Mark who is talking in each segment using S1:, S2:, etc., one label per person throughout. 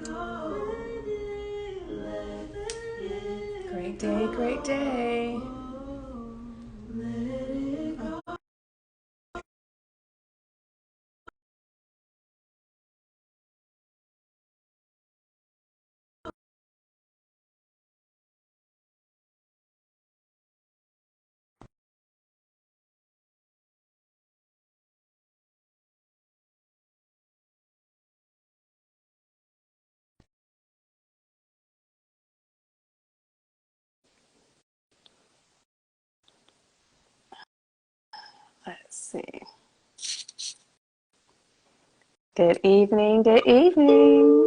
S1: Great day, great day. Let's see. Good evening, good evening.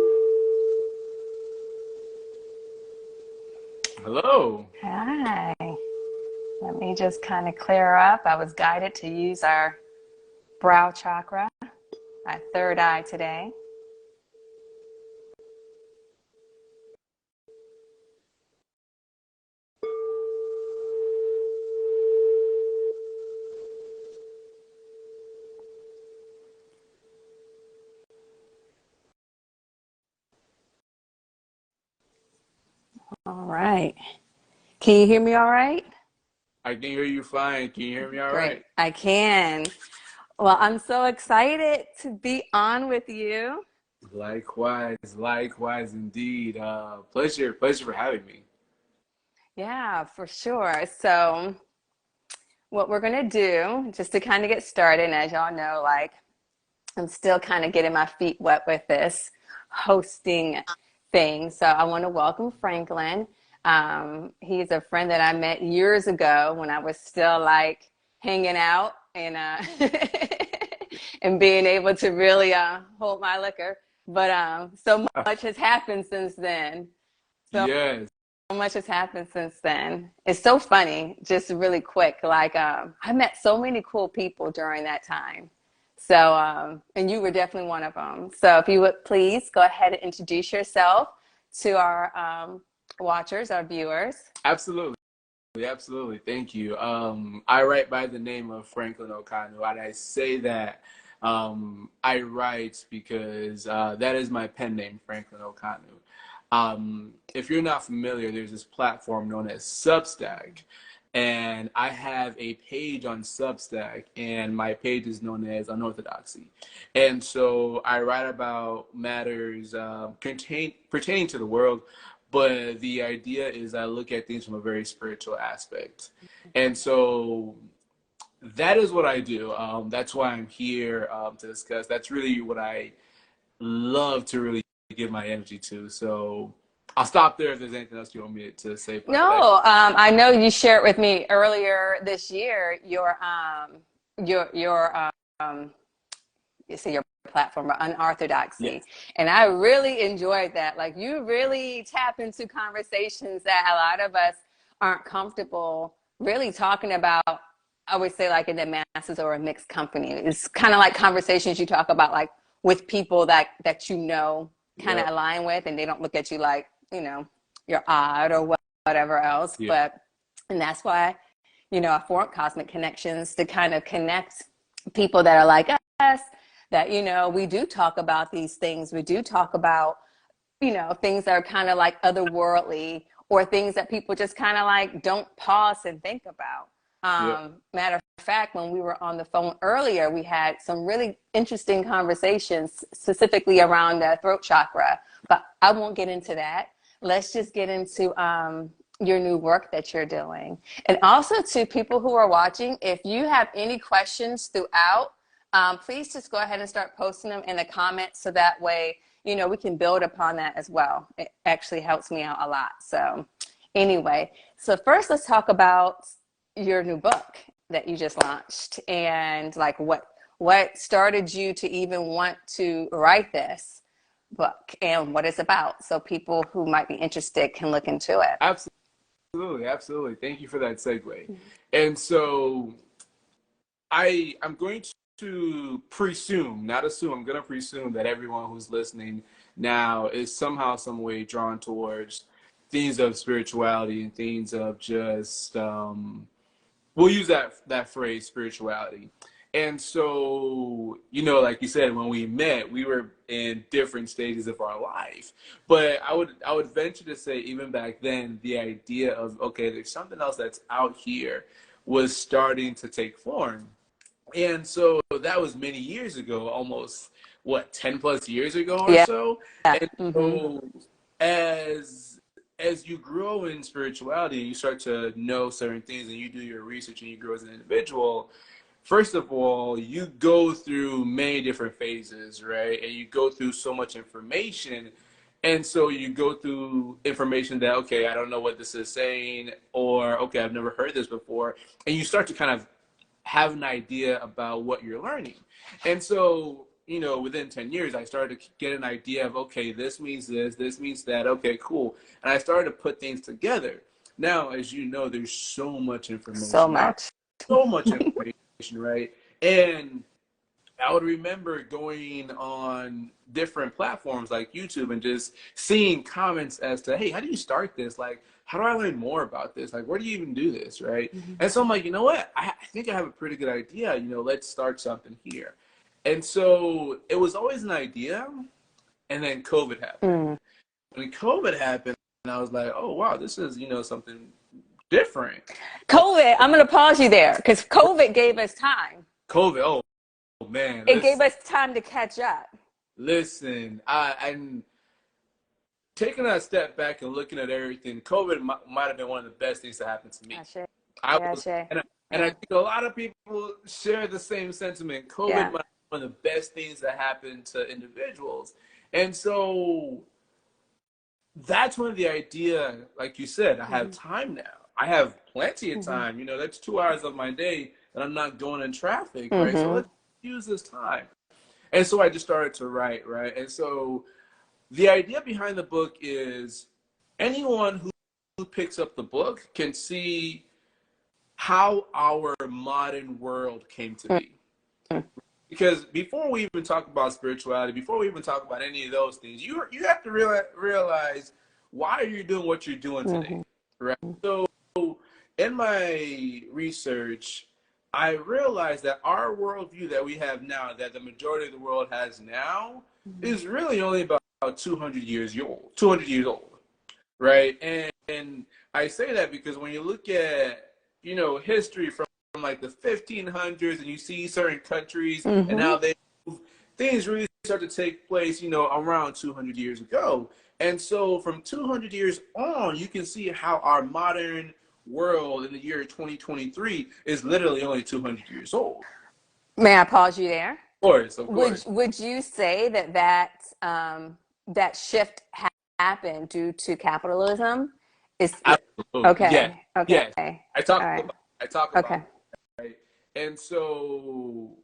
S2: Hello.
S1: Hi. Let me just kind of clear up. I was guided to use our brow chakra, our third eye today. All right. Can you hear me all right?
S2: I can hear you fine. Can you hear me all
S1: Great.
S2: right?
S1: I can. Well, I'm so excited to be on with you.
S2: Likewise, likewise indeed. Pleasure for having me.
S1: Yeah, for sure. So, what we're going to do, just to kind of get started, and as y'all know, like I'm still kind of getting my feet wet with this hosting thing. So, I want to welcome Franklin. He's a friend that I met years ago when I was still like hanging out and and being able to really hold my liquor. But so much has happened since then. So
S2: Yes.
S1: much has happened since then. It's so funny, just really quick. Like I met so many cool people during that time. So and you were definitely one of them. So if you would please go ahead and introduce yourself to our watchers, our viewers.
S2: Absolutely. Absolutely. Thank you. I write by the name of Franklin Okanu, and I say that I write because that is my pen name, Franklin Okanu. If you're not familiar, there's this platform known as Substack, and I have a page on Substack, and my page is known as Unorthodoxy. And so I write about matters pertaining to the world, but the idea is I look at things from a very spiritual aspect. And so that is what I do. That's why I'm here to discuss. That's really what I love to really give my energy to. So I'll stop there if there's anything else you want me to say for introduction.
S1: No, I know you shared with me earlier this year your you see your platform, Unorthodoxy.
S2: Yes.
S1: And I really enjoyed that. Like you really tap into conversations that a lot of us aren't comfortable really talking about. I would say like in the masses or a mixed company. It's kind of like conversations you talk about like with people that you know kind of
S2: Yep.
S1: align with and they don't look at you like, you're odd or whatever else.
S2: Yeah.
S1: But and that's why, I form Cosmic Connections to kind of connect people that are like us that we do talk about these things. We do talk about things that are kind of like otherworldly or things that people just kind of like don't pause and think about.
S2: Yep.
S1: Matter of fact, when we were on the phone earlier, we had some really interesting conversations specifically around the throat chakra, but I won't get into that. Let's just get into your new work that you're doing. And also to people who are watching, if you have any questions throughout, please just go ahead and start posting them in the comments so that way, we can build upon that as well. It actually helps me out a lot. So anyway, so first let's talk about your new book that you just launched and like what started you to even want to write this book and what it's about so people who might be interested can look into it.
S2: Absolutely. Absolutely. Thank you for that segue. And so I'm going to presume, not assume, I'm going to presume that everyone who's listening now is somehow, some way drawn towards themes of spirituality and themes of just, we'll use that phrase, spirituality. And so, you know, like you said, when we met, we were in different stages of our life. But I would venture to say, even back then, the idea of, okay, there's something else that's out here was starting to take form. And so that was many years ago, almost what, 10 plus years ago or
S1: Yeah.
S2: so. And
S1: Mm-hmm.
S2: so as you grow in spirituality and you start to know certain things and you do your research and you grow as an individual, first of all, you go through many different phases, right? And you go through so much information. And so you go through information that, okay, I don't know what this is saying, or okay, I've never heard this before. And you start to kind of have an idea about what you're learning. And so, you know, within 10 years, I started to get an idea of, okay, this means this means that. Okay, cool. And I started to put things together. Now, as you know, there's so much
S1: So
S2: information out,
S1: much.
S2: so much information, right? And I would remember going on different platforms like YouTube and just seeing comments as to, hey, how do you start this? Like, how do I learn more about this? Like, where do you even do this, right?
S1: Mm-hmm.
S2: And so I'm like, you know what? I think I have a pretty good idea. You know, let's start something here. And so it was always an idea. And then COVID happened.
S1: Mm.
S2: When COVID happened, I was like, oh, wow, this is, you know, something different.
S1: COVID, I'm going to pause you there because COVID gave us time.
S2: COVID, oh, man.
S1: It gave us time to catch up.
S2: Listen, I'm taking a step back and looking at everything. COVID might have been one of the best things that happened to me. And I think a lot of people share the same sentiment. COVID might have been one of the best things that happened to individuals. And so that's when the idea, like you said, I have time now. I have plenty of time. You know, that's 2 hours of my day that I'm not going in traffic, right? So let's use this time. And so I just started to write, right? And so the idea behind the book is anyone who picks up the book can see how our modern world came to be. Because before we even talk about spirituality, before we even talk about any of those things, you have to realize why are you doing what you're doing today, right? So in my research, I realized that our worldview that we have now, that the majority of the world has now, is really only about 200 years old, right? And I say that because when you look at, you know, history from like the 1500s and you see certain countries and how they move, things really start to take place, you know, around 200 years ago. And so from 200 years on, you can see how our modern world in the year 2023 is literally only 200 years old.
S1: May I pause you there?
S2: Of course.
S1: Would you say that shift happened due to capitalism?
S2: Absolutely.
S1: Okay.
S2: Yes.
S1: Okay.
S2: Yes. I talk about
S1: okay.
S2: it, right? And so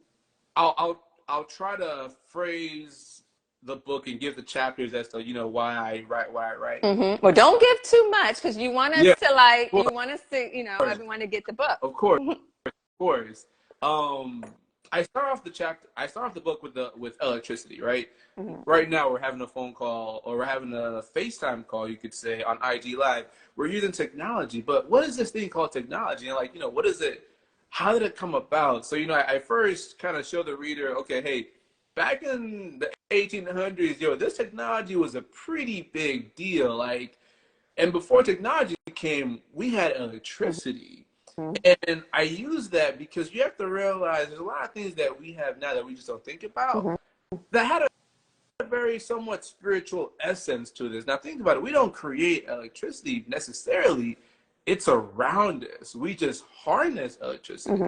S2: I'll try to phrase the book and give the chapters as to, you know, why I write.
S1: Well, don't give too much because you want us to you want us to, you know, everyone to get the book.
S2: Of course. I start off the book with electricity, right? Right now we're having a phone call, or we're having a FaceTime call, you could say, on IG Live. We're using technology, but what is this thing called technology? And like, you know, what is it? How did it come about? So, you know, I first kind of show the reader, okay, hey, back in the 1800s, this technology was a pretty big deal. Like, and before technology came, we had electricity. And I use that because you have to realize there's a lot of things that we have now that we just don't think about that had a very somewhat spiritual essence to this. Now think about it. We don't create electricity necessarily. It's around us. We just harness electricity.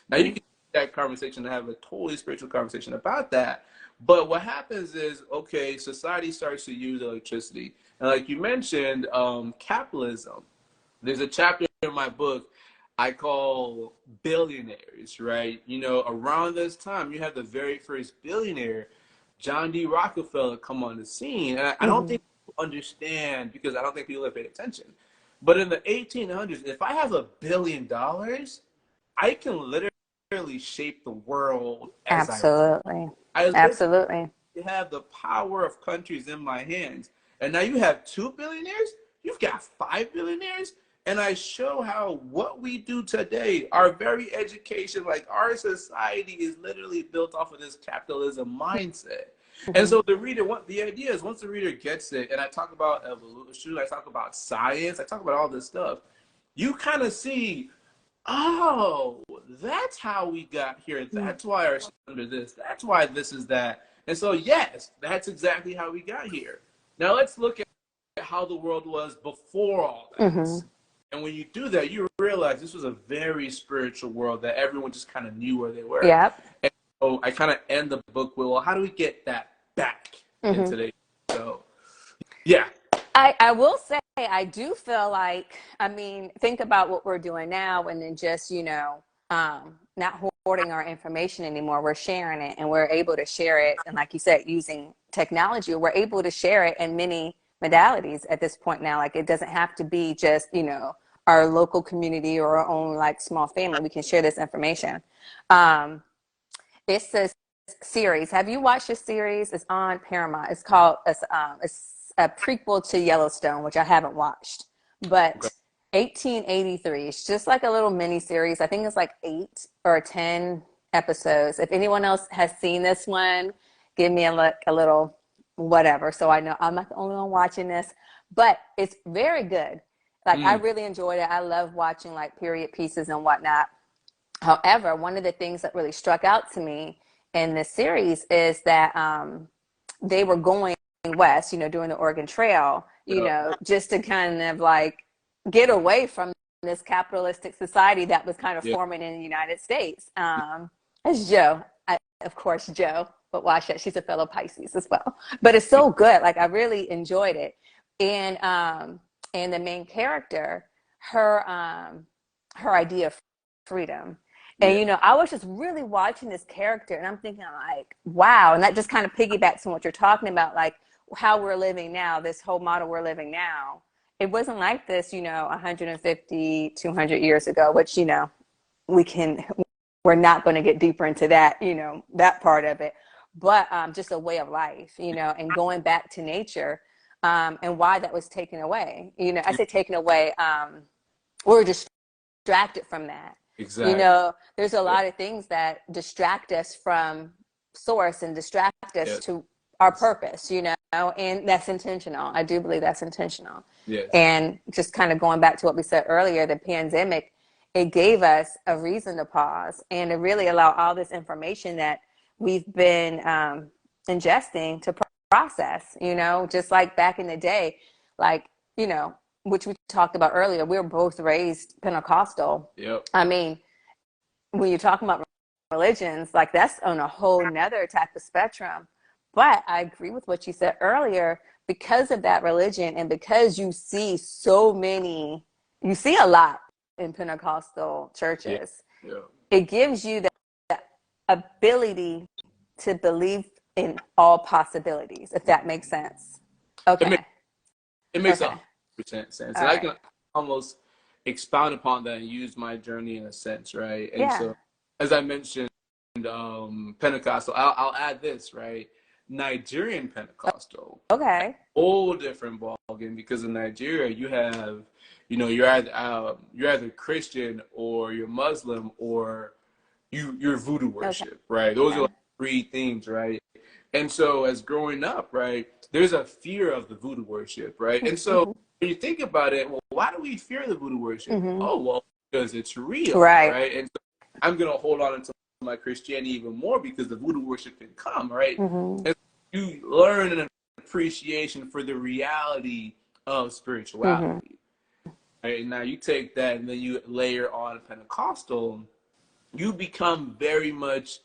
S2: Now you can have that conversation and have a totally spiritual conversation about that. But what happens is, okay, society starts to use electricity. And like you mentioned, capitalism. There's a chapter in my book I call billionaires, right? You know, around this time, you have the very first billionaire, John D. Rockefeller, come on the scene. And I don't think people understand, because I don't think people have paid attention. But in the 1800s, if I have $1 billion, I can literally shape the world as
S1: Absolutely.
S2: I
S1: Absolutely.
S2: have the power of countries in my hands. And now you have 2 billionaires, you've got 5 billionaires, And I show how what we do today, our very education, like our society is literally built off of this capitalism mindset. And so the idea is once the reader gets it, and I talk about evolution, I talk about science, I talk about all this stuff, you kind of see, oh, that's how we got here. That's why our under this. That's why this is that. And so, yes, that's exactly how we got here. Now let's look at how the world was before all this. And when you do that, you realize this was a very spiritual world that everyone just kind of knew where they were.
S1: Yep.
S2: And so I kind of end the book with, well, how do we get that back in today? So, yeah.
S1: I will say, I do feel like, I mean, think about what we're doing now and then just, you know, not hoarding our information anymore. We're sharing it, and we're able to share it. And like you said, using technology, we're able to share it in many modalities at this point now. Like, it doesn't have to be just, you know, our local community or our own like small family. We can share this information. It's a series. Have you watched this series? It's on Paramount. It's called, it's a prequel to Yellowstone, which I haven't watched, but 1883. It's just like a little mini series. I think it's like 8 or 10 episodes. If anyone else has seen this one, give me a little whatever, so I know I'm not the only one watching this. But it's very good. Like, I really enjoyed it. I love watching like period pieces and whatnot. However, one of the things that really struck out to me in this series is that they were going west, you know, doing the Oregon Trail, you know, just to kind of like get away from this capitalistic society that was kind of forming in the United States. As Joe, of course, Joe, but watch that. She's a fellow Pisces as well. But it's so good. Like, I really enjoyed it. And the main character, her idea of freedom. And, you know, I was just really watching this character and I'm thinking like, wow. And that just kind of piggybacks on what you're talking about, like how we're living now, this whole model we're living now. It wasn't like this, you know, 150, 200 years ago, which, you know, we're not going to get deeper into that, you know, that part of it, but just a way of life, you know, and going back to nature, and why that was taken away. You know, I say taken away, we're distracted from that.
S2: Exactly.
S1: You know, there's a lot of things that distract us from source and distract us to our purpose, you know, and that's intentional. I do believe that's intentional.
S2: Yes.
S1: And just kind of going back to what we said earlier, the pandemic, it gave us a reason to pause and to really allow all this information that we've been ingesting to process, you know, just like back in the day, like, you know, which we talked about earlier, we were both raised Pentecostal.
S2: Yep.
S1: I mean, when you're talking about religions, like that's on a whole nother type of spectrum. But I agree with what you said earlier, because of that religion and because you see you see a lot in Pentecostal churches, it gives you the ability to believe in all possibilities, if that makes sense. Okay.
S2: It makes 100% sense. And I can almost expound upon that and use my journey in a sense, right? And so, as I mentioned, Pentecostal, I'll add this, right? Nigerian Pentecostal.
S1: Okay.
S2: Whole different ballgame, because in Nigeria you have, you know, you're either Christian or you're Muslim or you're voodoo worship, right? Those are like 3 things, right? And so as growing up, right, there's a fear of the voodoo worship, right? And so when you think about it, well, why do we fear the voodoo worship? Oh, well, because it's real, right? And so I'm going to hold on to my Christianity even more because the voodoo worship can come, right? And you learn an appreciation for the reality of spirituality, right? And now you take that and then you layer on Pentecostal, you become very much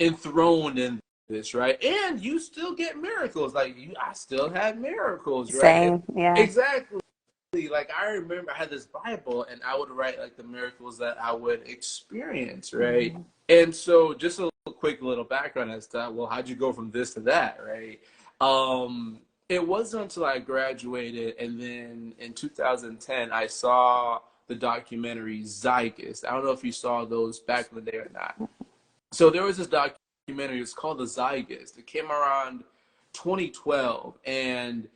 S2: enthroned in this, right? And you still get miracles. Like I still have miracles, right?
S1: Same, yeah.
S2: Exactly. Like I remember I had this Bible and I would write like the miracles that I would experience, right? And so just a quick little background as to, well, how'd you go from this to that, right? It wasn't until I graduated and then in 2010 I saw the documentary Zygist. I don't know if you saw those back in the day or not. So there was this documentary, it's called The Zygist. It came around 2012, and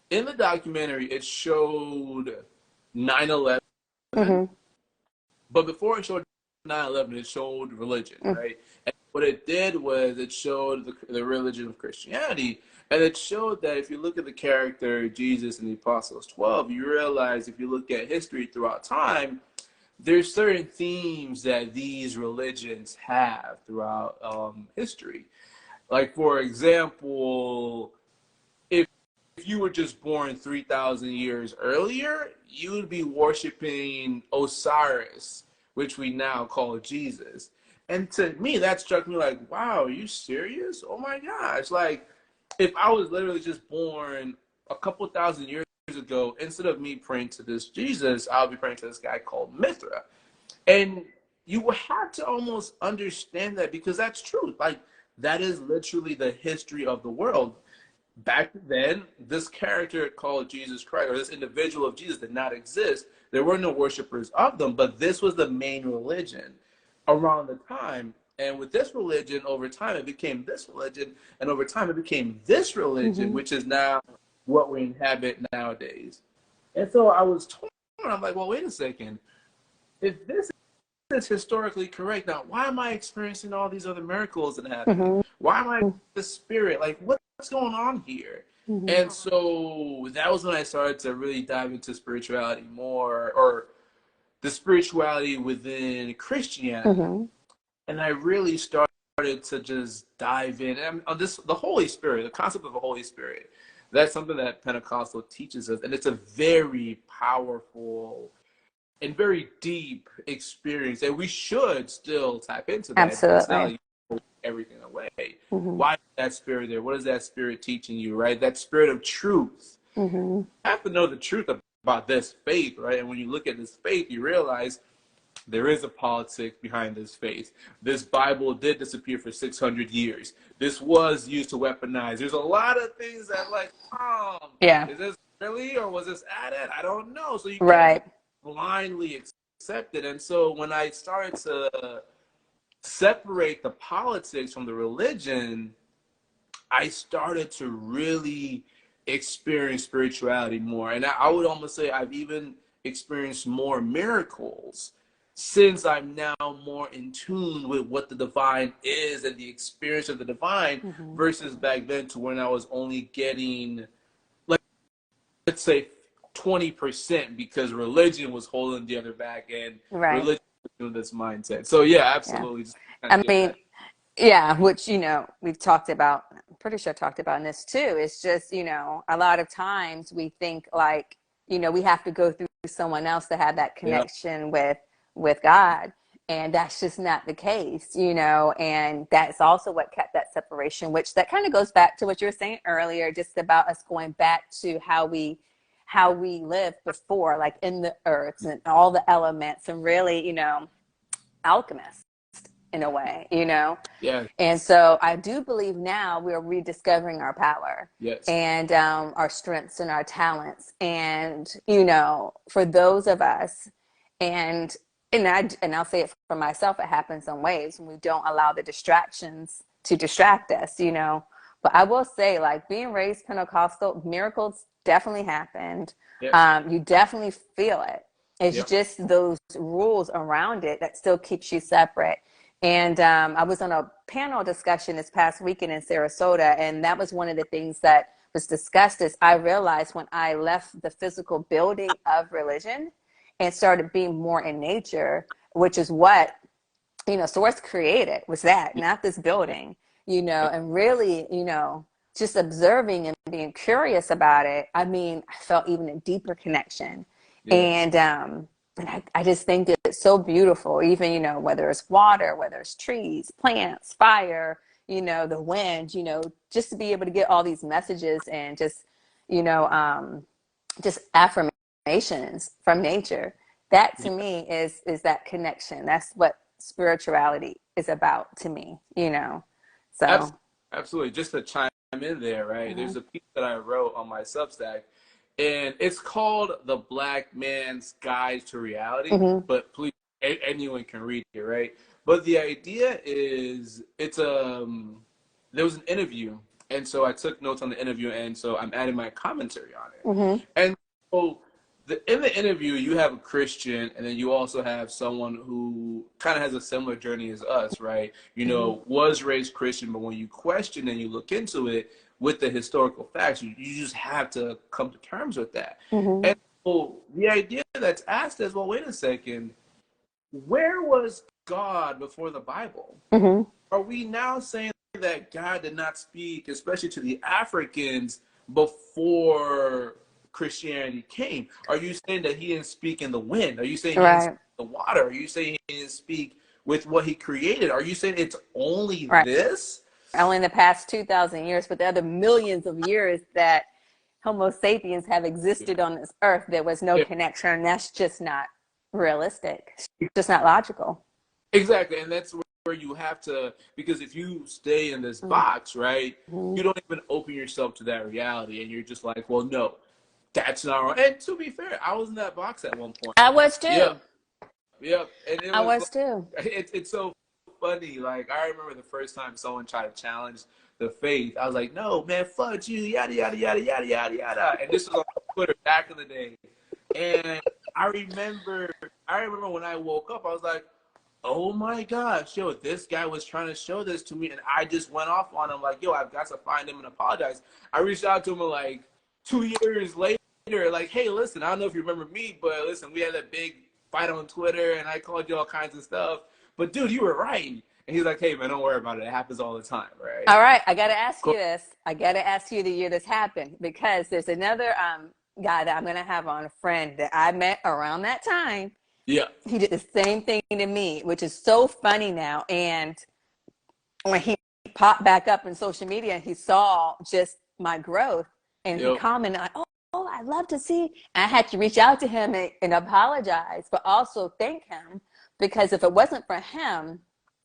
S2: in the documentary, it showed 9/11.
S1: Mm-hmm.
S2: But before it showed 9/11, it showed religion, right? And what it did was it showed the religion of Christianity. And it showed that if you look at the character Jesus and the Apostles 12, you realize if you look at history throughout time, there's certain themes that these religions have throughout history. Like, for example, if you were just born 3,000 years earlier, you would be worshiping Osiris, which we now call Jesus. And to me, that struck me like, wow, are you serious? Oh my gosh. Like, if I was literally just born a couple thousand years ago, instead of me praying to this Jesus, I'll be praying to this guy called Mithra. And you will have to almost understand that because that's true. Like, that is literally the history of the world. Back then, this character called Jesus Christ, or this individual of Jesus, did not exist. There were no worshipers of them, but this was the main religion around the time. And with this religion, over time, it became this religion, and over time, it became this religion, which is now what we inhabit nowadays. And so I was torn. I'm like, well, wait a second. If this is historically correct, now why am I experiencing all these other miracles that happen? Why am I the spirit? Like, what's going on here? And so that was when I started to really dive into spirituality more, or the spirituality within Christianity. And I really started to just dive in. And the Holy Spirit, the concept of the Holy Spirit, that's something that Pentecostal teaches us. And it's a very powerful and very deep experience. And we should still tap into that.
S1: Absolutely.
S2: It's not like you throw everything away. Why is that spirit there? What is that spirit teaching you, right? That spirit of truth. You have to know the truth about this faith, right? And when you look at this faith, you realize there is a politics behind this faith. This Bible did disappear for 600 years. This was used to weaponize. There's a lot of things that, like, is this really, or was this added? I don't know. So you can't blindly accept it. And so when I started to separate the politics from the religion, I started to really experience spirituality more. And I would almost say I've even experienced more miracles since I'm now more in tune with what the divine is and the experience of the divine versus back then to when I was only getting, like, let's say 20% because religion was holding the other back and religion was doing this mindset. So yeah, absolutely.
S1: I mean, yeah, which, you know, we've talked about, I'm pretty sure I talked about in this too. It's just, you know, a lot of times we think like, you know, we have to go through someone else to have that connection with God. And that's just not the case, you know, and that's also what kept that separation, which that kind of goes back to what you were saying earlier, just about us going back to how we lived before, like in the earth and all the elements, and really, you know, alchemists in a way, you know?
S2: Yeah.
S1: And so I do believe now we're rediscovering our power and our strengths and our talents. And, you know, for those of us, and I'll say it for myself, it happens in waves when we don't allow the distractions to distract us, you know. But I will say, like, being raised Pentecostal, miracles definitely happened. You definitely feel it. It's just those rules around it that still keeps you separate. And I was on a panel discussion this past weekend in Sarasota, and that was one of the things that was discussed. Is I realized when I left the physical building of religion and started being more in nature, which is what, you know, Source created, was that, not this building, you know, and really, you know, just observing and being curious about it. I mean, I felt even a deeper connection. And I just think that it's so beautiful, even, you know, whether it's water, whether it's trees, plants, fire, you know, the wind, you know, just to be able to get all these messages and just, you know, just affirmations from nature. That to me is that connection. That's what spirituality is about to me, you know. So
S2: absolutely. Just to chime in there, right? There's a piece that I wrote on my Substack, and it's called The Black Man's Guide to Reality, but please, anyone can read it, right? But the idea is, there was an interview, and so I took notes on the interview, and so I'm adding my commentary on it. And so In the interview, you have a Christian, and then you also have someone who kind of has a similar journey as us, right? You
S1: Mm-hmm.
S2: know, was raised Christian, but when you question and you look into it with the historical facts, you just have to come to terms with that.
S1: Mm-hmm.
S2: And so the idea that's asked is, well, wait a second, where was God before the Bible?
S1: Mm-hmm.
S2: Are we now saying that God did not speak, especially to the Africans, before Christianity came? Are you saying that he didn't speak in the wind? Are you saying he didn't speak
S1: Right.
S2: in the water? Are you saying he didn't speak with what he created? Are you saying it's only
S1: Right.
S2: this?
S1: Only in the past 2,000 years, but the other millions of years that Homo sapiens have existed on this earth, there was no
S2: Yeah,
S1: connection, and that's just not realistic. It's just not logical.
S2: exactly. And that's where you have to, because if you stay in this box, right,
S1: Mm-hmm.
S2: you don't even open yourself to that reality. And you're just like, well, no, that's not right. And to be fair, I was in that box at one point.
S1: I was
S2: Yeah,
S1: too.
S2: yeah. And it
S1: I
S2: was
S1: was
S2: like,
S1: too.
S2: it's so funny. Like, I remember the first time someone tried to challenge the faith, I was like, no, man, fuck you, yada, yada, yada, yada, yada, yada. And this was on Twitter back in the day. And I remember, I remember when I woke up, I was like, oh my gosh, yo, this guy was trying to show this to me, and I just went off on him like, yo, I've got to find him and apologize. I reached out to him like 2 years later, like, hey, listen, I don't know if you remember me, but listen, we had that big fight on Twitter, and I called you all kinds of stuff. But dude, you were right. And he's like, hey, man, don't worry about it. It happens all the time, right?
S1: All right, I got to ask
S2: Cool.
S1: you this. I got to ask you the year this happened, because there's another guy that I'm going to have on, a friend that I met around that time.
S2: Yeah.
S1: He did the same thing to me, which is so funny now. And when he popped back up in social media, he saw just my growth, and he
S2: Yep.
S1: commented, like, oh, I'd love to see. And I had to reach out to him and apologize, but also thank him, because if it wasn't for him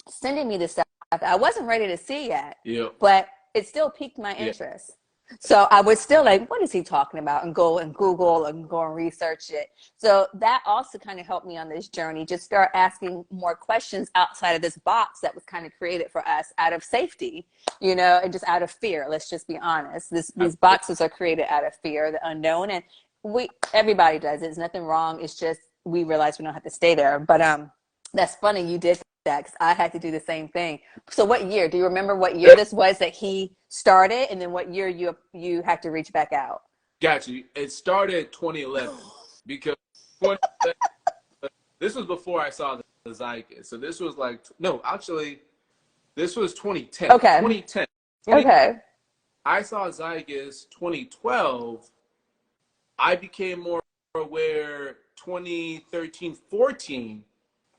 S1: sending me this stuff, I wasn't ready to see yet,
S2: Yep.
S1: but it still piqued my
S2: Yeah.
S1: interest. So I was still like, what is he talking about? And go and Google and go and research it. So that also kind of helped me on this journey. Just start asking more questions outside of this box that was kind of created for us out of safety, and just out of fear. Let's just be honest. These boxes are created out of fear, the unknown. And everybody does it. There's nothing wrong. It's just we realize we don't have to stay there. But that's funny you did that, because I had to do the same thing. So what year? Do you remember what year this was that he started, and then what year you had to reach back out?
S2: Got you. It started 2011 because 2011, this was before I saw the Zygus. So this was like, no, actually, this was 2010.
S1: Okay.
S2: 2010.
S1: Okay.
S2: I saw Zygus 2012. I became more aware 2013, 14.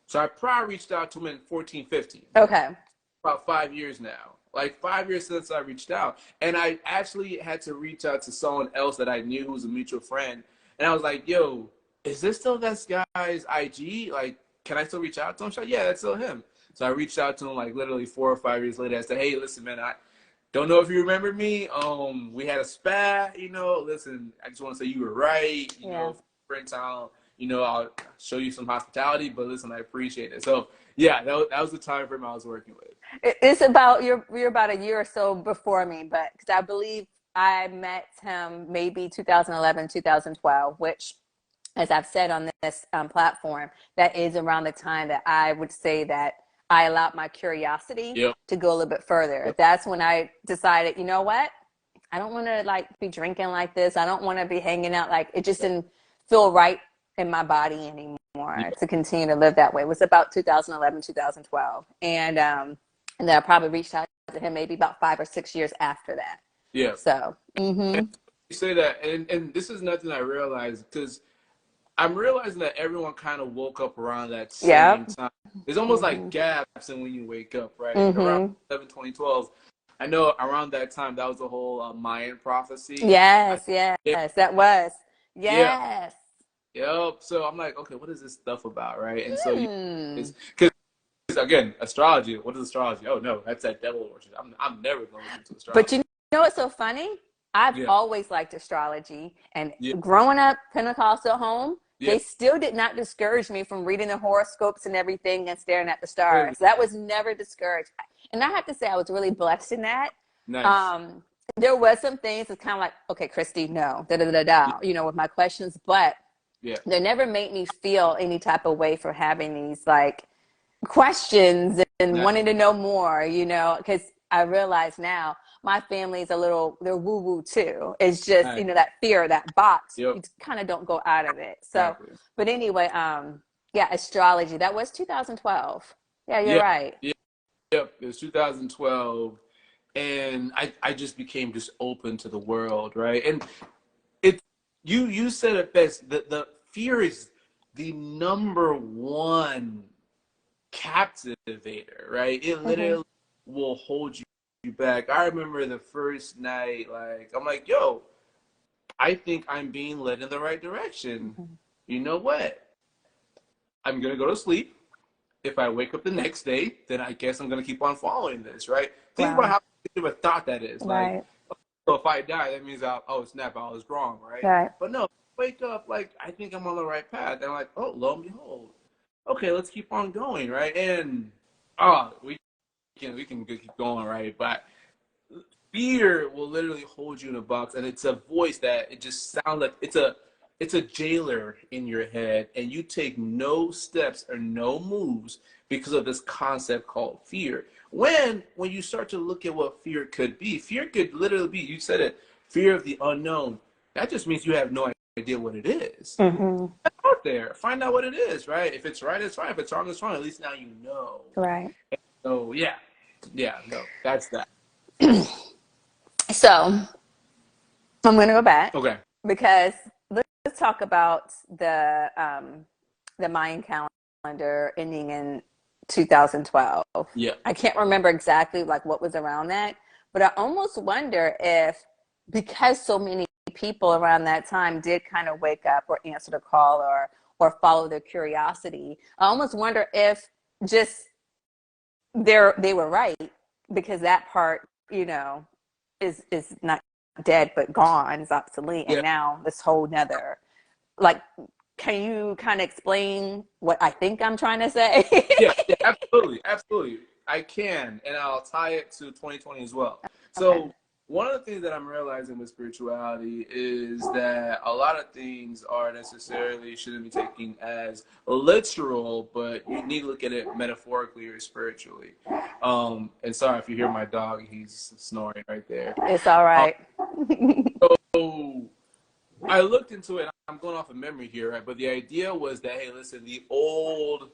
S2: So I probably reached out to him in 14, 15.
S1: Okay.
S2: About 5 years now. Like 5 years since I reached out. And I actually had to reach out to someone else that I knew who was a mutual friend. And I was like, yo, is this still this guy's IG? Like, can I still reach out to him? She's like, yeah, that's still him. So I reached out to him like literally 4 or 5 years later. I said, hey, listen, man, I don't know if you remember me. We had a spat, listen, I just want to say you were right,
S1: Yeah.
S2: friend town, I'll show you some hospitality, but listen, I appreciate it. So yeah, that was the time frame I was working with.
S1: It's about you're about a year or so before me, but because I believe I met him maybe 2011, 2012, which, as I've said on this platform, that is around the time that I would say that I allowed my curiosity
S2: Yep.
S1: to go a little bit further.
S2: Yep.
S1: That's when I decided, you know what? I don't want to be drinking like this. I don't want to be hanging out. Like, it just didn't feel right in my body anymore to continue to live that way. It was about 2011, 2012. And then I probably reached out to him maybe about 5 or 6 years after that.
S2: Yeah.
S1: So,
S2: You say that, and this is nothing I realized, because I'm realizing that everyone kind of woke up around that same time. There's almost like gaps in when you wake up, right? Around 2012. I know around that time, that was the whole Mayan prophecy.
S1: Yes, that was. Yes.
S2: Yeah. Yep. So I'm like, okay, what is this stuff about, right? And so because again, astrology. What is astrology? Oh no, that's that devil worship. I'm never going to into astrology.
S1: But you know what's so funny? I've always liked astrology, and growing up Pentecostal home, they still did not discourage me from reading the horoscopes and everything and staring at the stars. That was never discouraged. And I have to say, I was really blessed in that.
S2: Nice.
S1: There was some things that's kind of like, okay, Christy, no, with my questions, but
S2: Yeah.
S1: They never made me feel any type of way for having these like questions and
S2: Nice.
S1: wanting to know more, you know, because I realize now my family's a little, they're woo woo too. It's just,
S2: Nice.
S1: you know, that fear, that box,
S2: Yep.
S1: you kind of don't go out of it. So,
S2: Exactly.
S1: but anyway, yeah, astrology, that was 2012. Yeah, you're
S2: Yeah.
S1: right.
S2: Yeah. Yep. It was 2012. And I just became just open to the world, right? And it you said it best. The fear is the number one captivator, right? It
S1: Mm-hmm.
S2: literally will hold you back. I remember the first night, like I'm like, yo, I think I'm being led in the right direction.
S1: Mm-hmm.
S2: You know what? I'm gonna go to sleep. If I wake up the next day, then I guess I'm gonna keep on following this, right? Think about
S1: Wow.
S2: how big of a thought that is. Like,
S1: Right.
S2: so if I die, that means oh snap, I was wrong, right?
S1: Right.
S2: But no, wake up like I think I'm on the right path. And I'm like, oh, lo and behold, okay, let's keep on going, right? And we can keep going, right? But fear will literally hold you in a box, and it's a voice that it just sounds like it's a jailer in your head, and you take no steps or no moves because of this concept called fear. When you start to look at what fear could literally be, you said it, fear of the unknown. That just means you have no idea what it is.
S1: Mm-hmm.
S2: Out there, find out what it is, right? If it's right, it's right. If it's wrong, it's wrong. At least now you know.
S1: Right.
S2: So yeah, no, that's that.
S1: So I'm going to go back
S2: Okay.
S1: because let's talk about the Mayan calendar ending in 2012.
S2: Yeah.
S1: I can't remember exactly like what was around that, but I almost wonder if because so many people around that time did kind of wake up or answer the call or follow their curiosity, I almost wonder if just they were right because that part, you know, is not dead but gone, is obsolete, and
S2: Yeah.
S1: now this whole nother like, can you kind of explain what I think I'm trying to say?
S2: Yeah, absolutely, absolutely. I can, and I'll tie it to 2020 as well.
S1: Okay.
S2: So one of the things that I'm realizing with spirituality is that a lot of things are necessarily shouldn't be taken as literal, but you need to look at it metaphorically or spiritually. And sorry if you hear my dog; he's snoring right there.
S1: It's all
S2: Um,
S1: right.
S2: so I looked into it. I'm going off of memory here, right? But the idea was that, hey, listen, the old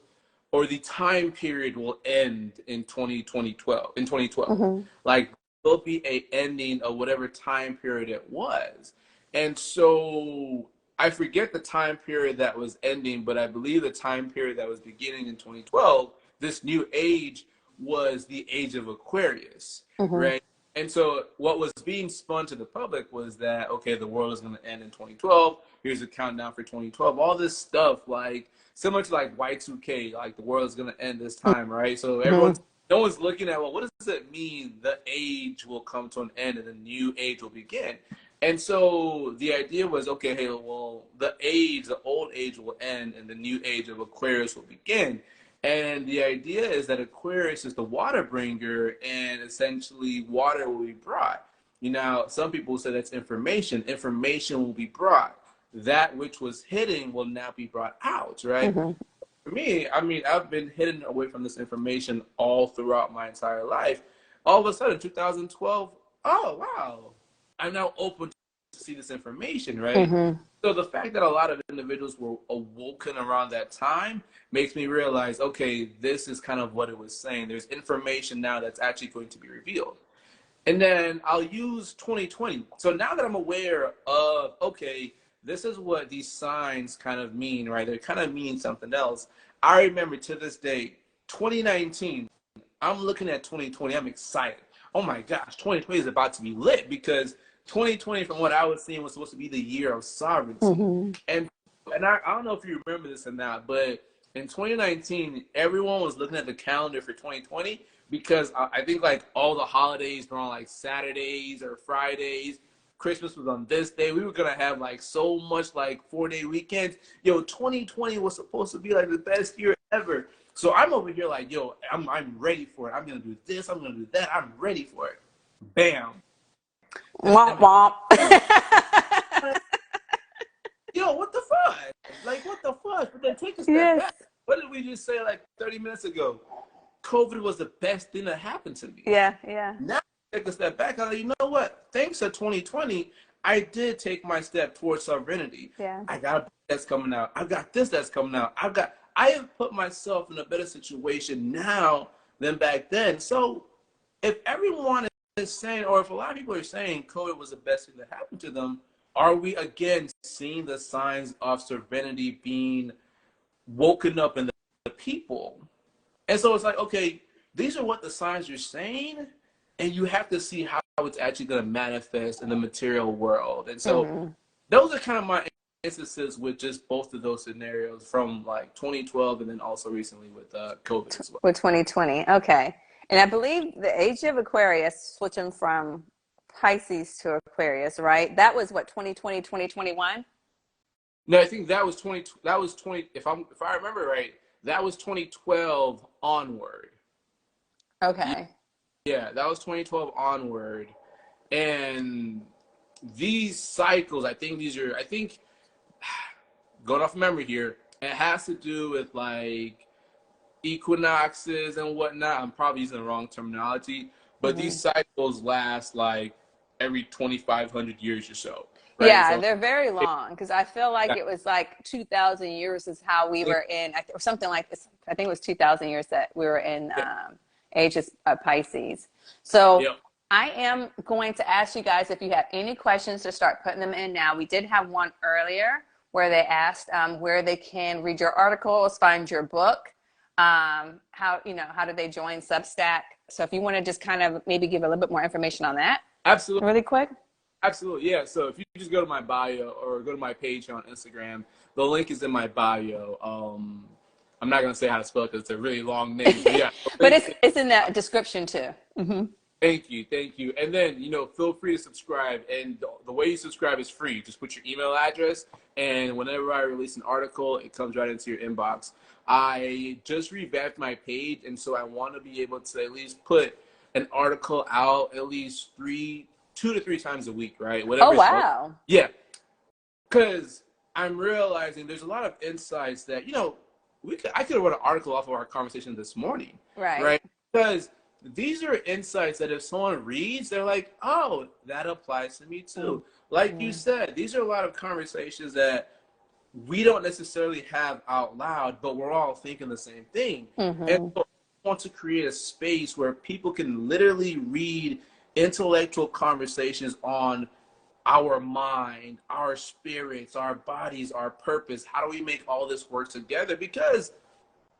S2: or the time period will end in 2012.
S1: Mm-hmm.
S2: Like there'll be a ending of whatever time period it was. And so I forget the time period that was ending, but I believe the time period that was beginning in 2012, this new age was the age of Aquarius,
S1: Mm-hmm.
S2: right? And so what was being spun to the public was that, okay, the world is going to end in 2012. Here's a countdown for 2012. All this stuff, like similar to like Y2K, like the world is going to end this time, right? So
S1: Mm-hmm.
S2: no one's looking at, well, what does it mean the age will come to an end and the new age will begin? And so the idea was, okay, hey, well, the old age will end and the new age of Aquarius will begin. And the idea is that Aquarius is the water bringer, and essentially water will be brought. You know, some people say that's information. Information will be brought. That which was hidden will now be brought out, right?
S1: Mm-hmm.
S2: For me, I mean, I've been hidden away from this information all throughout my entire life. All of a sudden, 2012, oh, wow, I'm now open to see this information, right?
S1: Mm-hmm.
S2: So the fact that a lot of individuals were awoken around that time makes me realize, okay, this is kind of what it was saying. There's information now that's actually going to be revealed. And then I'll use 2020. So now that I'm aware of, okay, this is what these signs kind of mean, right? They kind of mean something else. I remember to this day, 2019, I'm looking at 2020. I'm excited. Oh my gosh, 2020 is about to be lit because 2020, from what I was seeing, was supposed to be the year of sovereignty.
S1: Mm-hmm.
S2: And I don't know if you remember this or not, but in 2019, everyone was looking at the calendar for 2020 because I think like all the holidays were on like Saturdays or Fridays. Christmas was on this day. We were gonna have like so much like 4-day weekends. Yo, 2020 was supposed to be like the best year ever. So I'm over here like, yo, I'm ready for it. I'm gonna do this. I'm gonna do that. I'm ready for it. Bam.
S1: Womp womp.
S2: yo, what the fuck? Like, what the fuck? But then take a step
S1: Yes.
S2: back. What did we just say like 30 minutes ago? COVID was the best thing that happened to me.
S1: Yeah, yeah.
S2: Now, take a step back. I'm like, you know what? Thanks to 2020, I did take my step towards sovereignty.
S1: Yeah.
S2: I got a book that's coming out. I've got this that's coming out. I have put myself in a better situation now than back then. So if everyone is saying, or if a lot of people are saying COVID was the best thing that happened to them, are we again seeing the signs of sovereignty being woken up in the people? And so it's like, okay, these are what the signs are saying, and you have to see how it's actually going to manifest in the material world. And so those are kind of my instances with just both of those scenarios from like 2012 and then also recently with COVID as well.
S1: With 2020, okay. And I believe the age of Aquarius, switching from Pisces to Aquarius, right? That was what, 2020, 2021?
S2: No, I think that was 20. If I remember right, that was 2012 onward.
S1: Okay.
S2: Yeah, that was 2012 onward. And these cycles, I think going off memory here, it has to do with like equinoxes and whatnot. I'm probably using the wrong terminology, but these cycles last like every 2,500 years or so. Right?
S1: Yeah,
S2: So,
S1: they're very long because I feel like it was like 2,000 years is how we were in, or something like this. I think it was 2,000 years that we were in age of Pisces. So I am going to ask you guys if you have any questions to start putting them in now. We did have one earlier where they asked where they can read your articles, find your book, how do they join Substack. So if you want to just kind of maybe give a little bit more information on that.
S2: Absolutely.
S1: Really quick.
S2: Absolutely, yeah. So if you just go to my bio or go to my page on Instagram, the link is in my bio. I'm not gonna say how to spell it because it's a really long name. But yeah,
S1: but it's in the description too.
S2: Thank you. And then feel free to subscribe. And the way you subscribe is free. Just put your email address, and whenever I release an article, it comes right into your inbox. I just revamped my page, and so I want to be able to at least put an article out at least 2 to 3 times a week, right? Whatever.
S1: Oh, wow.
S2: Yeah. Because I'm realizing there's a lot of insights that, I could have wrote an article off of our conversation this morning. Right? Because these are insights that if someone reads, they're like, oh, that applies to me too. Like you said, these are a lot of conversations that we don't necessarily have out loud, but we're all thinking the same thing. And so I want to create a space where people can literally read intellectual conversations on our mind, our spirits, our bodies, our purpose. How do we make all this work together? Because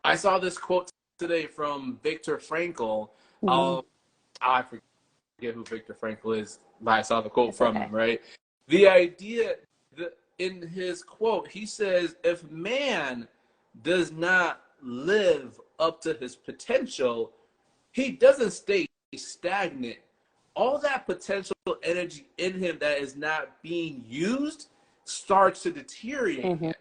S2: I saw this quote today from Viktor Frankl. I forget who Viktor Frankl is, but I saw the quote from him, right? The idea that in his quote, he says, if man does not live up to his potential, he doesn't stay stagnant. All that potential energy in him that is not being used starts to deteriorate him.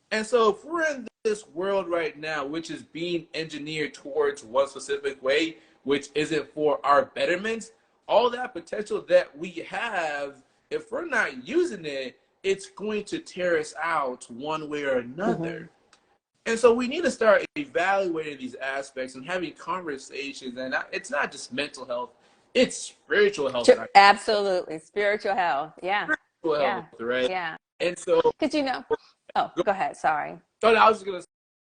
S2: And so if we're in this world right now, which is being engineered towards one specific way, which isn't for our betterment, all that potential that we have, if we're not using it, it's going to tear us out one way or another. And so we need to start evaluating these aspects and having conversations. And it's not just mental health. It's spiritual health.
S1: Absolutely. Spiritual health. Yeah.
S2: Spiritual health, right?
S1: Yeah.
S2: And so.
S1: Because, go ahead. Sorry.
S2: No, I was just going to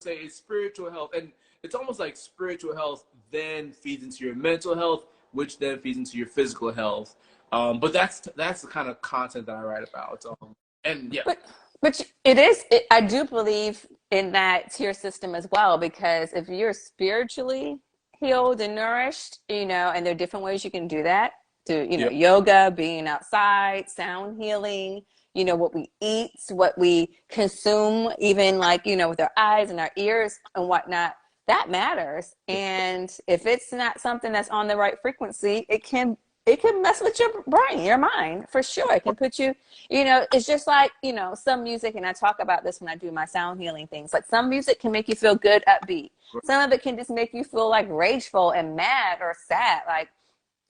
S2: say it's spiritual health. And it's almost like spiritual health then feeds into your mental health, which then feeds into your physical health. But that's the kind of content that I write about. And yeah.
S1: But I do believe in that tier system as well, because if you're spiritually healed and nourished, and there are different ways you can do that through, yoga, being outside, sound healing, what we eat, what we consume, even like, with our eyes and our ears and whatnot, that matters. And if it's not something that's on the right frequency, it can mess with your brain, your mind, for sure. It can put you, it's just like, some music, and I talk about this when I do my sound healing things, like some music can make you feel good, upbeat. Some of it can just make you feel like rageful and mad or sad. Like,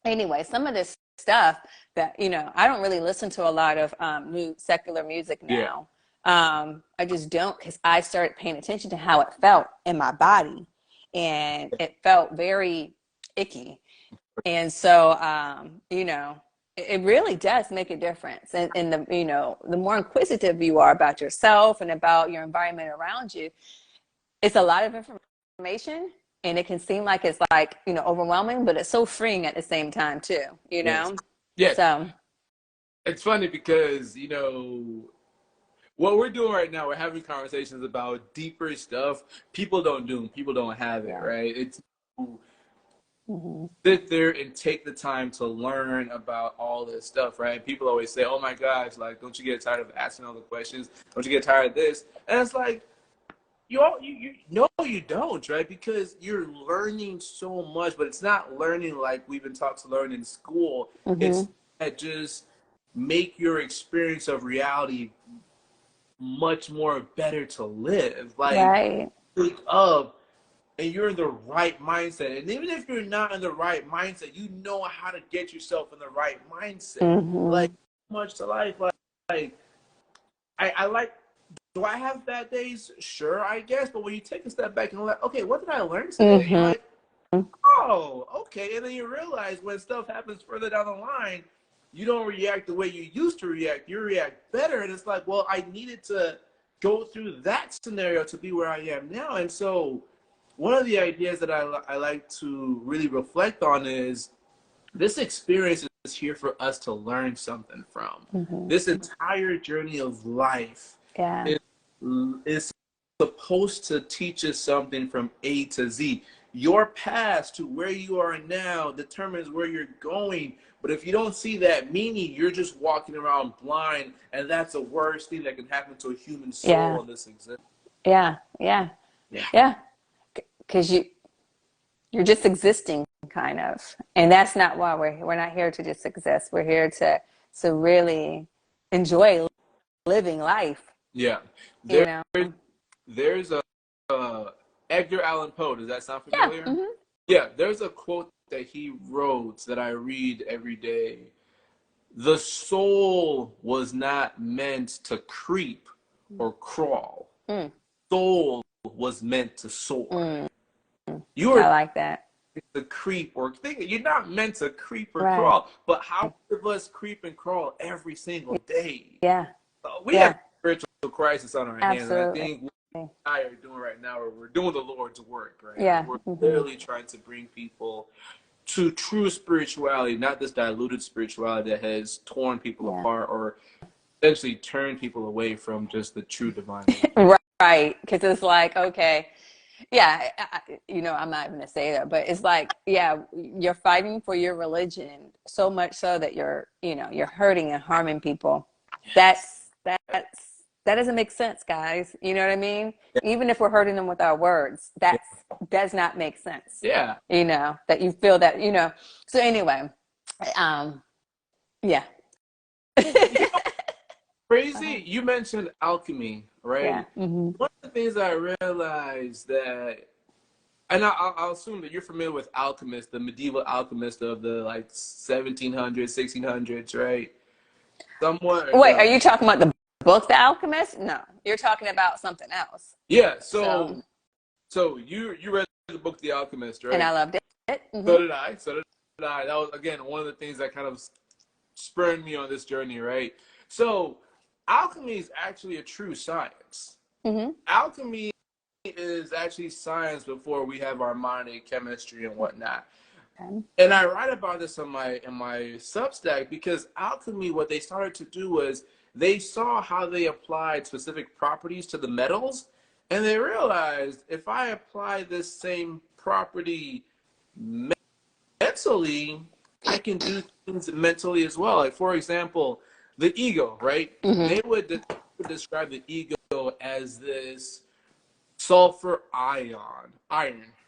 S1: anyway, some of this stuff that, I don't really listen to a lot of new secular music now. I just don't, because I started paying attention to how it felt in my body, and it felt very icky. And so, it really does make a difference. And the more inquisitive you are about yourself and about your environment around you, it's a lot of information, and it can seem like it's like, overwhelming, but it's so freeing at the same time too,
S2: Yes. Yes.
S1: So
S2: It's funny because, what we're doing right now, we're having conversations about deeper stuff. People don't do them. People don't have it,
S1: yeah.
S2: right? It's
S1: Mm-hmm.
S2: sit there and take the time to learn about all this stuff, right? People always say, oh my gosh, like, don't you get tired of asking all the questions? Don't you get tired of this? And it's like, no, you don't, right? Because you're learning so much, but it's not learning like we've been taught to learn in school.
S1: Mm-hmm.
S2: It's that just make your experience of reality much more better to live. Like,
S1: Right.
S2: think of, and you're in the right mindset. And even if you're not in the right mindset, you know how to get yourself in the right mindset.
S1: Mm-hmm.
S2: Like, much to life. Like I like, do I have bad days? Sure, I guess. But when you take a step back and like, okay, what did I learn today?
S1: Mm-hmm.
S2: Like, oh, okay. And then you realize when stuff happens further down the line, you don't react the way you used to react. You react better. And it's like, well, I needed to go through that scenario to be where I am now. And so one of the ideas that I like to really reflect on is this experience is here for us to learn something from.
S1: Mm-hmm.
S2: This entire journey of life is supposed to teach us something from A to Z. Your past to where you are now determines where you're going. But if you don't see that meaning, you're just walking around blind, and that's the worst thing that can happen to a human soul in this existence.
S1: Yeah. Because you're just existing, kind of, and that's not why we're not here to just exist. We're here to really enjoy living life.
S2: Yeah, there's a Edgar Allan Poe. Does that sound familiar?
S1: Yeah. Mm-hmm.
S2: Yeah, there's a quote that he wrote that I read every day. The soul was not meant to creep or crawl. Soul was meant to soar. You are
S1: I like that.
S2: To creep or think you're not meant to creep or crawl, but how many of us creep and crawl every single day?
S1: Yeah.
S2: We have a spiritual crisis on our hands. And I think what I are doing right now, we're doing the Lord's work, right?
S1: Yeah.
S2: We're literally trying to bring people to true spirituality, not this diluted spirituality that has torn people apart or essentially turned people away from just the true divine.
S1: Right. Because it's like, okay, yeah, I'm not even gonna say that, but it's like, yeah, you're fighting for your religion so much so that you're hurting and harming people. That doesn't make sense, guys. You know what I mean? Even if we're hurting them with our words, that does not make sense.
S2: Yeah.
S1: That you feel that, So anyway, yeah.
S2: Crazy. You mentioned alchemy, right?
S1: Yeah. Mm-hmm.
S2: One of the things I realized that, and I'll assume that you're familiar with alchemists, the medieval alchemists of the 1700s, 1600s, right?
S1: Wait, are you talking about the book, The Alchemist? No, you're talking about something else.
S2: Yeah. So you read the book, The Alchemist, right?
S1: And I loved it. Mm-hmm.
S2: So did I. That was, again, one of the things that kind of spurred me on this journey, right? So alchemy is actually a true science.
S1: Mm-hmm.
S2: Alchemy is actually science before we have our modern chemistry and whatnot. Okay. And I write about this in my Substack because alchemy, what they started to do was they saw how they applied specific properties to the metals, and they realized if I apply this same property mentally, I can do things mentally as well. Like, for example, the ego, right? Mm-hmm. They would describe the ego as this sulfur iron,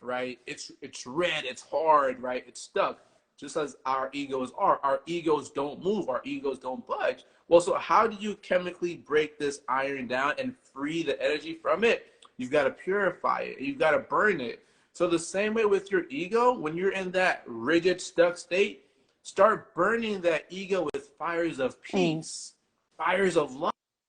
S2: right? It's red, it's hard, right? It's stuck, just as our egos are. Our egos don't move, our egos don't budge. Well, so how do you chemically break this iron down and free the energy from it? You've got to purify it. You've got to burn it. So the same way with your ego, when you're in that rigid, stuck state, start burning that ego with fires of peace, fires of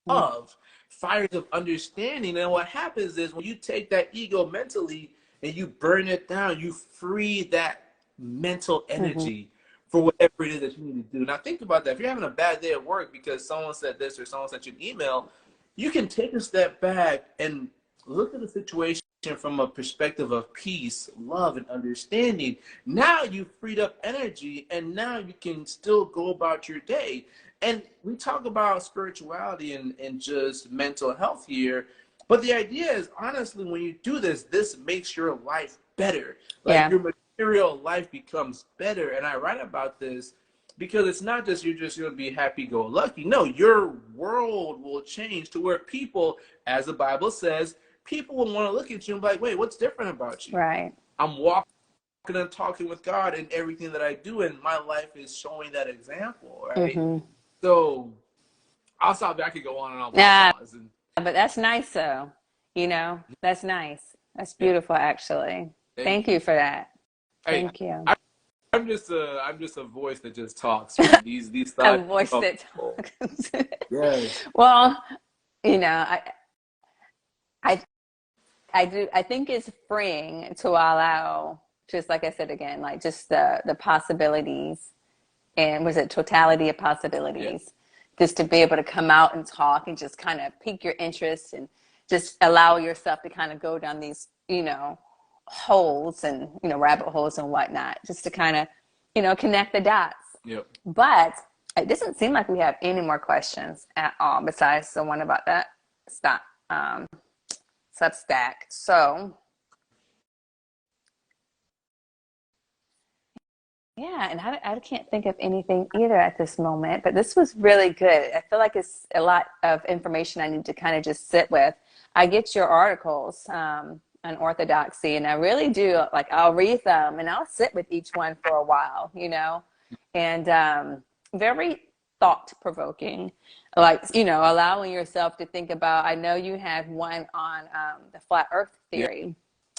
S2: love, fires of understanding. And what happens is when you take that ego mentally and you burn it down, you free that mental energy for whatever it is that you need to do. Now think about that. If you're having a bad day at work because someone said this or someone sent you an email, you can take a step back and look at the situation from a perspective of peace, love, and understanding. Now you've freed up energy, and now you can still go about your day. And we talk about spirituality and just mental health here, but the idea is, honestly, when you do this, this makes your life better. Like your material life becomes better. And I write about this because it's not just you're just going to be happy-go-lucky. No, your world will change to where people, as the Bible says, people will want to look at you and be like, wait, what's different about you?
S1: Right.
S2: I'm walking and talking with God in everything that I do, and my life is showing that example, right? So I'll stop there. I could go on and on.
S1: But that's nice, though. You know, that's nice. That's beautiful, actually. Thank you for that. Thank you.
S2: I'm just a voice that just talks. Right? These thoughts.
S1: A voice that talks.
S2: Yes.
S1: Well, you know, I think it's freeing to allow, just like I said again, like just the possibilities, and was it totality of possibilities, just to be able to come out and talk and just kind of pique your interest and just allow yourself to kind of go down these, you know, holes and, you know, rabbit holes and whatnot, just to kind of, you know, connect the dots. But it doesn't seem like we have any more questions at all besides the one about that Substack. So yeah, and I can't think of anything either at this moment, but this was really good. I feel like it's a lot of information I need to kind of just sit with. I get your articles on orthodoxy, and I really do, like, I'll read them and I'll sit with each one for a while, you know, and very thought-provoking, like, you know, allowing yourself to think about, I know you had one on the flat earth theory,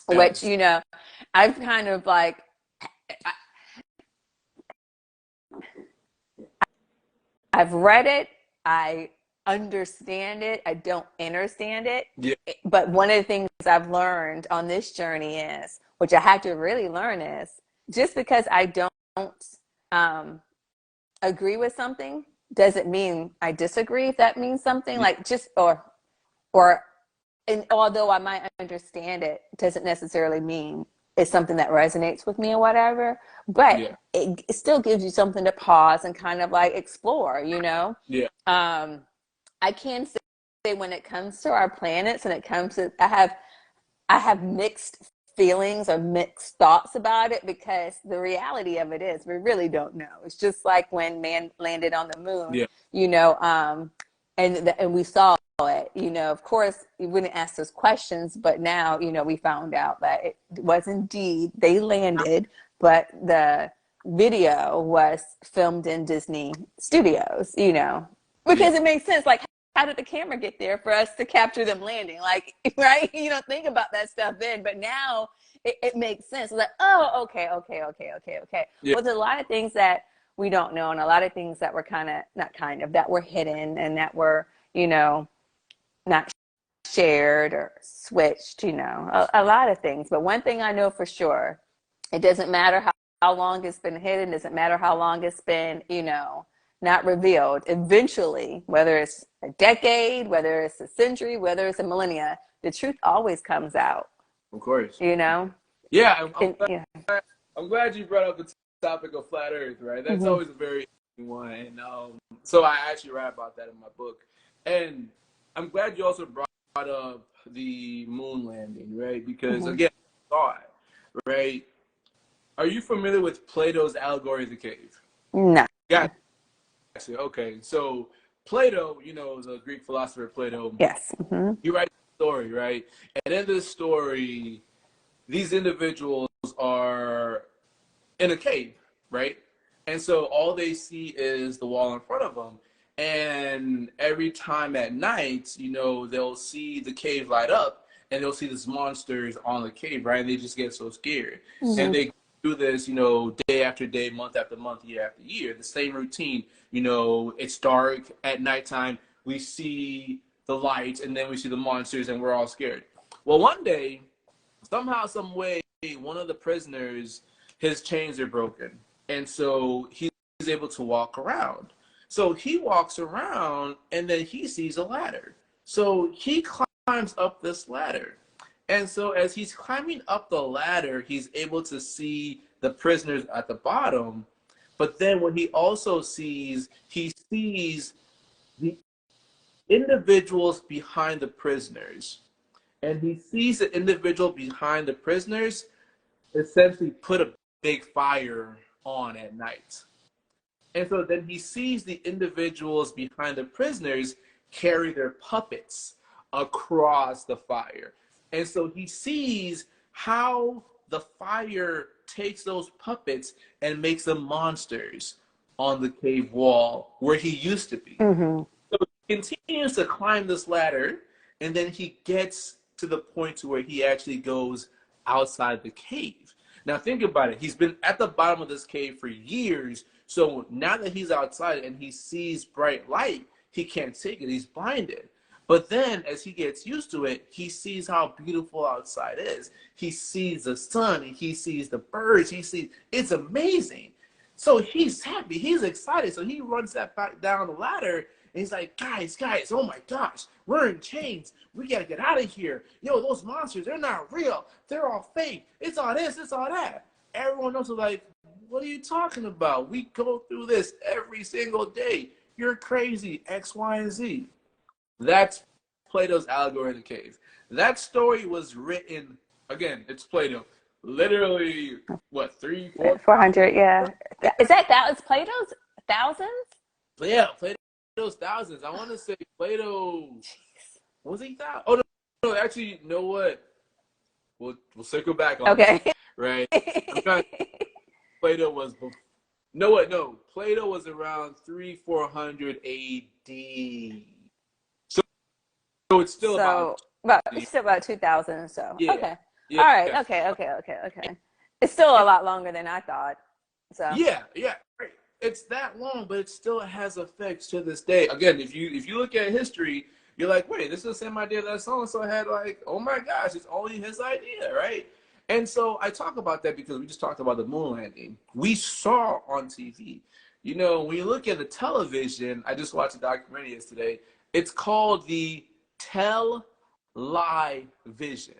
S1: which, you know, I've kind of like, I've read it, I understand it, I don't understand it. But one of the things I've learned on this journey is, which I had to really learn, is just because I don't agree with something doesn't mean I disagree, if that means something. Like, just and although I might understand it, doesn't necessarily mean it's something that resonates with me or whatever, but it still gives you something to pause and kind of like explore, you know? I can say when it comes to our planets and it comes to, I have mixed feelings or mixed thoughts about it, because the reality of it is we really don't know. It's just like when man landed on the moon, you know, and we saw it, you know. Of course, we wouldn't ask those questions, but now, you know, we found out that it was indeed, they landed, but the video was filmed in Disney Studios, you know, because it makes sense. Like, how did the camera get there for us to capture them landing? Like, right? You don't think about that stuff then, but now it makes sense. It's like, oh, okay. Well, there's a lot of things that we don't know, and a lot of things that were that were hidden and that were, you know, not shared or switched, you know, a lot of things. But one thing I know for sure, it doesn't matter how long it's been hidden, doesn't matter how long it's been, you know, not revealed. Eventually, whether it's a decade, whether it's a century, whether it's a millennia, the truth always comes out.
S2: Of course.
S1: You know?
S2: Yeah, I'm glad you brought up the topic of flat earth, right? That's always a very interesting one. And so I actually write about that in my book. And I'm glad you also brought up the moon landing, right? Because again, thought, right? Are you familiar with Plato's allegory of the cave?
S1: No.
S2: Yeah. Okay, so Plato, you know, the Greek philosopher Plato.
S1: Yes.
S2: He writes a story, right? And in this story, these individuals are in a cave, right? And so all they see is the wall in front of them. And every time at night, you know, they'll see the cave light up and they'll see these monsters on the cave, right? And they just get so scared. And they do this, you know, day after day, month after month, year after year, the same routine. You know, it's dark at nighttime. We see the light, and then we see the monsters, and we're all scared. Well, one day, somehow, some way, one of the prisoners, his chains are broken, and so he's able to walk around. So he walks around, and then he sees a ladder. So he climbs up this ladder. And so as he's climbing up the ladder, he's able to see the prisoners at the bottom. But then what he also sees, he sees the individuals behind the prisoners. And he sees the individual behind the prisoners essentially put a big fire on at night. And so then he sees the individuals behind the prisoners carry their puppets across the fire. And so he sees how the fire takes those puppets and makes them monsters on the cave wall where he used to be. So he continues to climb this ladder, and then he gets to the point to where he actually goes outside the cave. Now think about it. He's been at the bottom of this cave for years. So now that he's outside and he sees bright light, he can't take it. He's blinded. But then as he gets used to it, he sees how beautiful outside is. He sees the sun, and he sees the birds. It's amazing. So he's happy. He's excited. So he runs that back down the ladder, and he's like, guys, oh my gosh, we're in chains. We got to get out of here. Yo, those monsters, they're not real. They're all fake. It's all this, it's all that. Everyone else is like, what are you talking about? We go through this every single day. You're crazy, X, Y, and Z. That's Plato's allegory in the cave. That story was written, again, it's Plato, literally, what,
S1: 400, yeah. Is that it's Plato's thousands?
S2: Yeah, Plato's thousands. I want to say Plato, was he that? Oh, no, actually, you know what? We'll circle back on that, right? I'm trying to, Plato was, no, Plato was around 400 AD. So it's still about 2000 or so.
S1: Yeah. Okay. Yeah. All right. Yeah. Okay. It's still a lot longer than I thought. So.
S2: Yeah. Right. It's that long, but it still has effects to this day. Again, if you look at history, you're like, wait, this is the same idea that so-and-so had. Like, oh my gosh, it's only his idea, right? And so I talk about that because we just talked about the moon landing. We saw on TV. You know, when you look at the television, I just watched a documentary yesterday. It's called the lie vision.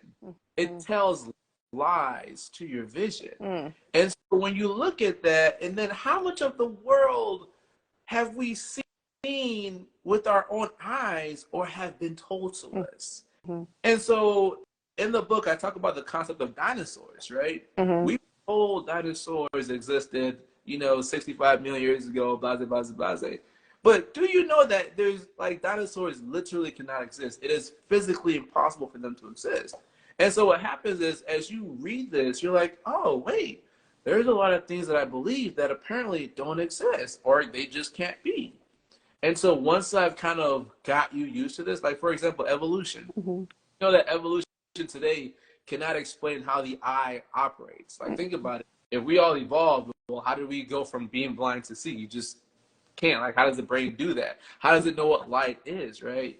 S2: It tells lies to your vision. And so when you look at that, and then how much of the world have we seen with our own eyes or have been told to us? And so in the book, I talk about the concept of dinosaurs, right? We told dinosaurs existed, 65 million years ago, blah, blah, blah, blah, blah. But do you know that there's dinosaurs literally cannot exist? It is physically impossible for them to exist. And so what happens is, as you read this, you're like, oh, wait, there's a lot of things that I believe that apparently don't exist, or they just can't be. And so once I've kind of got you used to this, like, for example, evolution. You know that evolution today cannot explain how the eye operates. Like, think about it. If we all evolved, well, how did we go from being blind to see? You just can't. Like, how does the brain do that? How does it know what light is, right?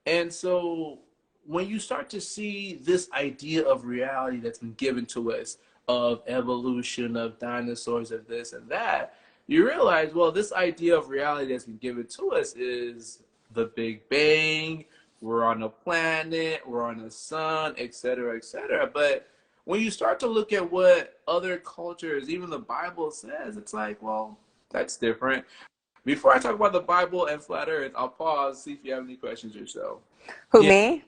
S2: And so when you start to see this idea of reality that's been given to us, of evolution, of dinosaurs, of this and that, you realize, well, this idea of reality that's been given to us is the Big Bang, we're on a planet, we're on the sun, etc., etc. But when you start to look at what other cultures, even the Bible says, it's like, well, that's different. Before I talk about the Bible and flat Earth, I'll pause, see if you have any questions or so.
S1: Who, me?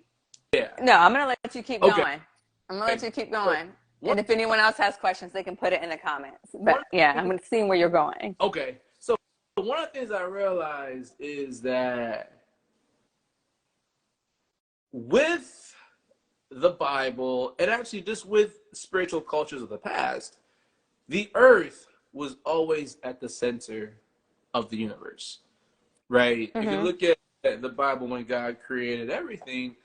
S2: Yeah.
S1: No, I'm going to let you keep going. I'm going to let you keep going. And if anyone else has questions, they can put it in the comments. But yeah, I'm going to see where you're going.
S2: Okay. So one of the things I realized is that with the Bible, and actually just with spiritual cultures of the past, the earth was always at the center of the universe, right? If you look at the Bible, when God created everything,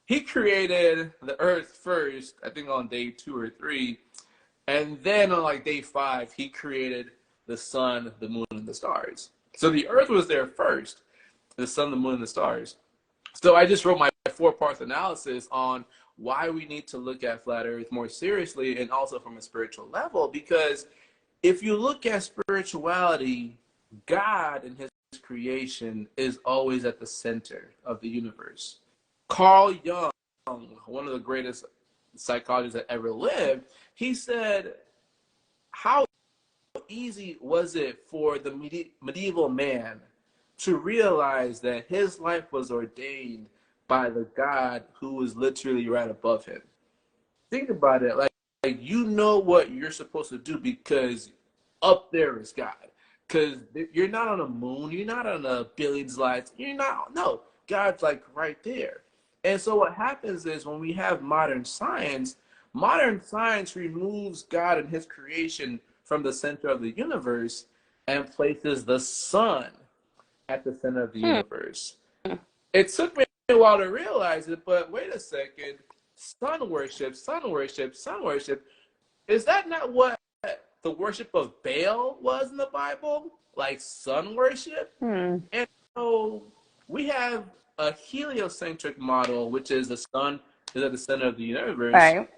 S2: he created the earth first, I think on day 2 or 3, and then on day 5, he created the sun, the moon, and the stars. So the earth was there first, the sun, the moon, and the stars. So I just wrote my 4-part analysis on why we need to look at flat earth more seriously and also from a spiritual level, because if you look at spirituality, God and his creation is always at the center of the universe. Carl Jung, one of the greatest psychologists that ever lived, he said, how easy was it for the medieval man to realize that his life was ordained by the God who was literally right above him? Think about it. Like you know what you're supposed to do because up there is God. Because you're not on a moon, you're not on a billions of lights, you're not, no, God's like right there. And so what happens is when we have modern science removes God and his creation from the center of the universe and places the sun at the center of the universe. It took me a while to realize it, but wait a second. Sun worship, sun worship, sun worship. Is that not what the worship of Baal was in the Bible? Like sun worship? And so we have a heliocentric model, which is the sun is at the center of the universe,
S1: Right.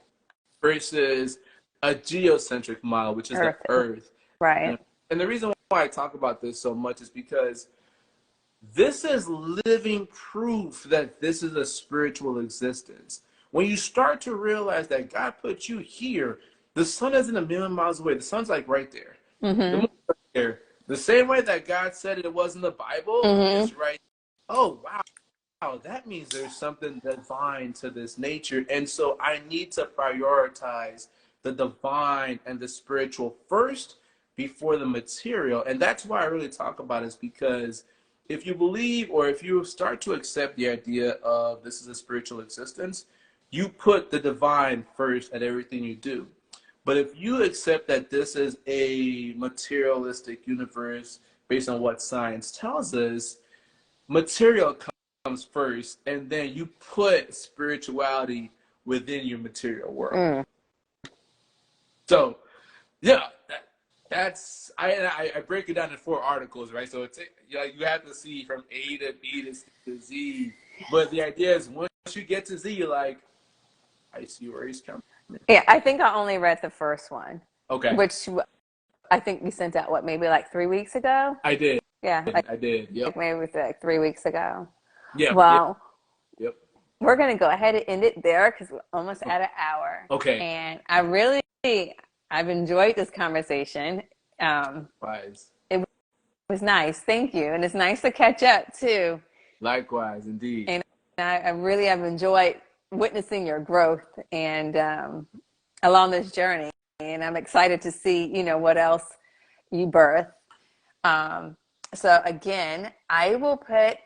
S2: versus a geocentric model, which is the earth.
S1: Right.
S2: And the reason why I talk about this so much is because this is living proof that this is a spiritual existence. When you start to realize that God put you here, the sun isn't a million miles away. The sun's like right there. The moon's right there. The same way that God said it was in the Bible, it's right. Oh, wow. Wow, that means there's something divine to this nature. And so I need to prioritize the divine and the spiritual first before the material. And that's why I really talk about it, is because if you believe or if you start to accept the idea of this is a spiritual existence, you put the divine first at everything you do. But if you accept that this is a materialistic universe based on what science tells us, material comes first, and then you put spirituality within your material world. So, yeah, that's I break it down in 4 articles, right? So it's you have to see from A to B to C to Z. But the idea is once you get to Z, you're like, I see where he's coming.
S1: Yeah, I think I only read the first one.
S2: Okay.
S1: Which I think we sent out, maybe like 3 weeks ago?
S2: I did.
S1: Yeah.
S2: I did. Yep.
S1: Like maybe it was like 3 weeks ago.
S2: Yeah.
S1: Well,
S2: yep.
S1: We're going to go ahead and end it there because we're almost at an hour.
S2: Okay.
S1: And I've enjoyed this conversation. It was nice. Thank you. And it's nice to catch up too.
S2: Likewise, indeed.
S1: And I really have enjoyed witnessing your growth and along this journey. And I'm excited to see, what else you birth. So again, I will put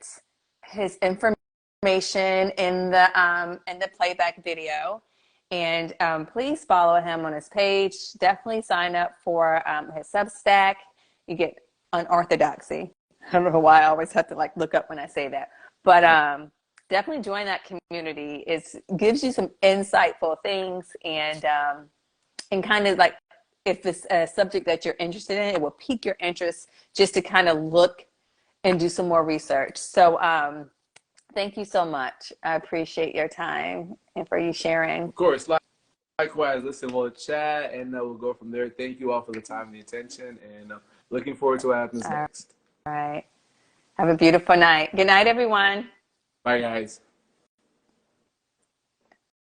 S1: his information in the playback video, and please follow him on his page. Definitely sign up for his Substack. You get Unorthodoxy. I don't know why I always have to look up when I say that, but definitely join that community. It gives you some insightful things, and kind of if it's a subject that you're interested in, it will pique your interest just to kind of look and do some more research. So thank you so much. I appreciate your time and for you sharing.
S2: Of course. Likewise. Listen, we'll chat and we'll go from there. Thank you all for the time and the attention, and looking forward to what happens next.
S1: All right. Have a beautiful night. Good night, everyone.
S2: Bye, guys.